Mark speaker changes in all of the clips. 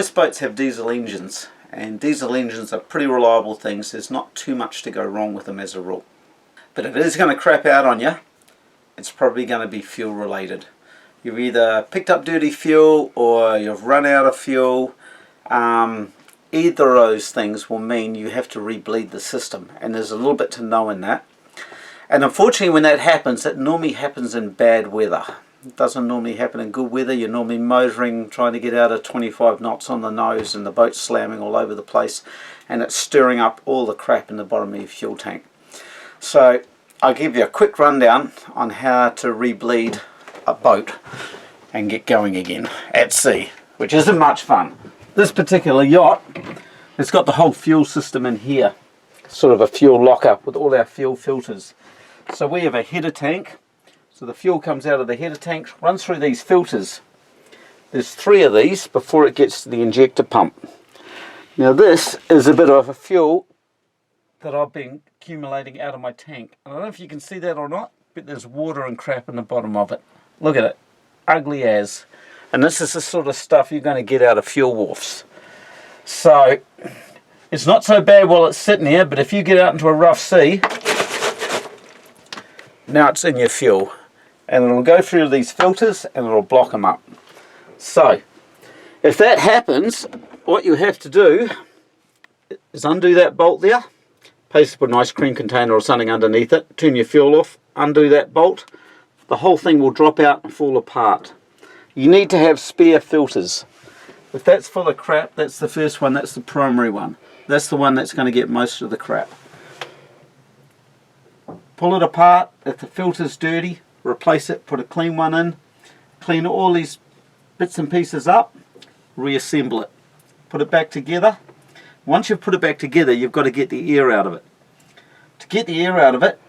Speaker 1: most boats have diesel engines, and diesel engines are pretty reliable things. There's not too much to go wrong with them as a rule. But if it is going to crap out on you, it's probably going to be fuel related. You've either picked up dirty fuel or you've run out of fuel. Either of those things will mean you have to rebleed the system, and there's a little bit to know in that. And unfortunately, when that happens, it normally happens in bad weather. It doesn't normally happen in good weather. You're normally motoring, trying to get out of 25 knots on the nose, and the boat's slamming all over the place, and it's stirring up all the crap in the bottom of your fuel tank. So I'll give you a quick rundown on how to rebleed a boat and get going again at sea, which isn't much fun. This particular yacht has got the whole fuel system in here, sort of a fuel locker with all our fuel filters. So we have a header tank, so the fuel comes out of the header tank, runs through these filters. There's 3 of these before it gets to the injector pump. Now this is a bit of a fuel that I've been accumulating out of my tank. I don't know if you can see that or not, but there's water and crap in the bottom of it. Look at it, ugly as. And this is the sort of stuff you're going to get out of fuel wharfs. So it's not so bad while it's sitting here, but if you get out into a rough sea, now it's in your fuel, and it'll go through these filters and it'll block them up. So if that happens, what you have to do is undo that bolt there, paste up an ice cream container or something underneath it, turn your fuel off, undo that bolt, the whole thing will drop out and fall apart. You need to have spare filters. If that's full of crap, that's the first one, that's the primary one. That's the one that's going to get most of the crap. Pull it apart. If the filter's dirty, replace it, put a clean one in, clean all these bits and pieces up, reassemble it, put it back together. Once you've put it back together, you've got to get the air out of it. To get the air out of it,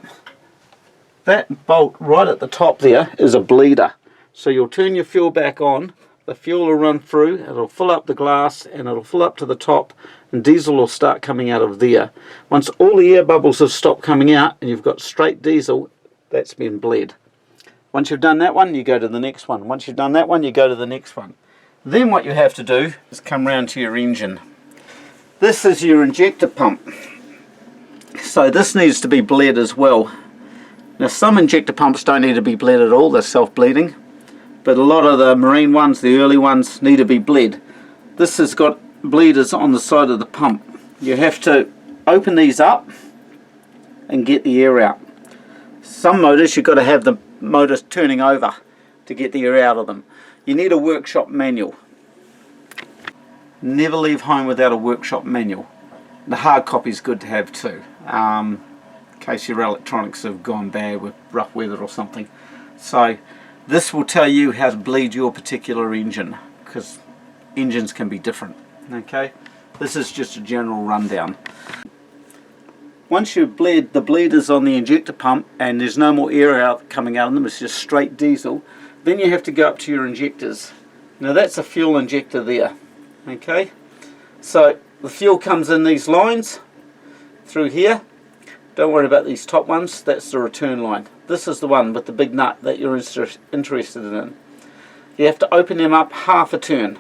Speaker 1: that bolt right at the top there is a bleeder. So you'll turn your fuel back on, the fuel will run through, it'll fill up the glass and it'll fill up to the top, and diesel will start coming out of there. Once all the air bubbles have stopped coming out and you've got straight diesel, that's been bled. Once you've done that one, you go to the next one. Once you've done that one, you go to the next one. Then what you have to do is come round to your engine. This is your injector pump. So this needs to be bled as well. Now some injector pumps don't need to be bled at all, they're self-bleeding. But a lot of the marine ones, the early ones, need to be bled. This has got bleeders on the side of the pump. You have to open these up and get the air out. Some motors you've got to have the motors turning over to get the air out of them. You need a workshop manual. Never leave home without a workshop manual. The hard copy is good to have too, in case your electronics have gone bad with rough weather or something. So this will tell you how to bleed your particular engine, because engines can be different. Okay, this is just a general rundown. Once you've bled the bleeders on the injector pump and there's no more air coming out of them, it's just straight diesel, then you have to go up to your injectors. Now that's a fuel injector there. Okay, so the fuel comes in these lines through here. Don't worry about these top ones, that's the return line. This is the one with the big nut that you're interested in. You have to open them up half a turn.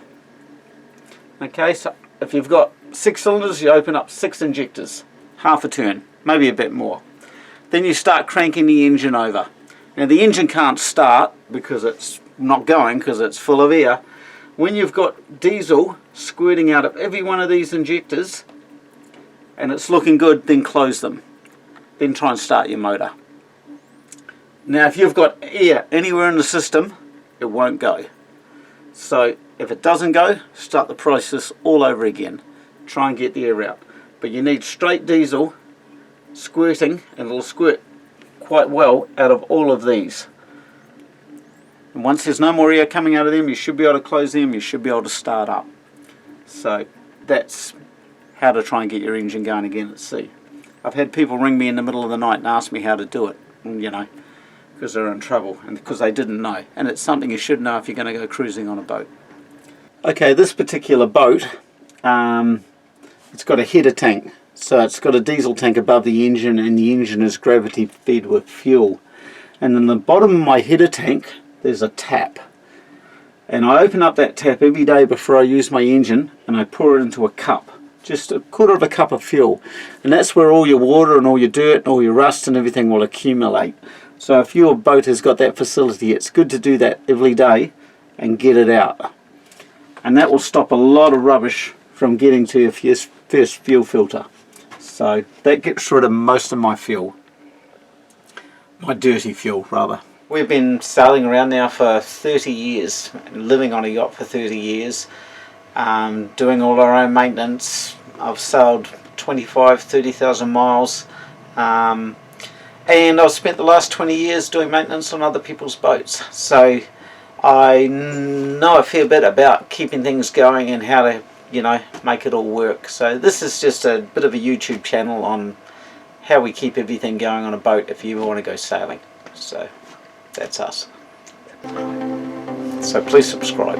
Speaker 1: Okay, so if you've got 6 cylinders, you open up 6 injectors, half a turn, maybe a bit more. Then you start cranking the engine over. Now the engine can't start because it's not going, because it's full of air. When you've got diesel squirting out of every one of these injectors and it's looking good, then close them. Then try and start your motor. Now if you've got air anywhere in the system, it won't go. So if it doesn't go, start the process all over again. Try and get the air out. But you need straight diesel squirting, and it'll squirt quite well out of all of these. And once there's no more air coming out of them, you should be able to close them, you should be able to start up. So that's how to try and get your engine going again at sea. I've had people ring me in the middle of the night and ask me how to do it, you know, because they're in trouble and because they didn't know. And it's something you should know if you're going to go cruising on a boat. Okay, this particular boat, it's got a header tank. So it's got a diesel tank above the engine, and the engine is gravity fed with fuel. And in the bottom of my header tank, there's a tap. And I open up that tap every day before I use my engine, and I pour it into a cup, just a quarter of a cup of fuel, and that's where all your water and all your dirt and all your rust and everything will accumulate. So if your boat has got that facility, it's good to do that every day and get it out, and that will stop a lot of rubbish from getting to your first fuel filter. So that gets rid of most of my fuel, my dirty fuel rather. We've been sailing around now for 30 years, living on a yacht for 30 years, doing all our own maintenance. I've sailed 30,000 miles, and I've spent the last 20 years doing maintenance on other people's boats. So I know a fair bit about keeping things going and how to, you know, make it all work. So this is just a bit of a YouTube channel on how we keep everything going on a boat if you want to go sailing. So that's us. So please subscribe.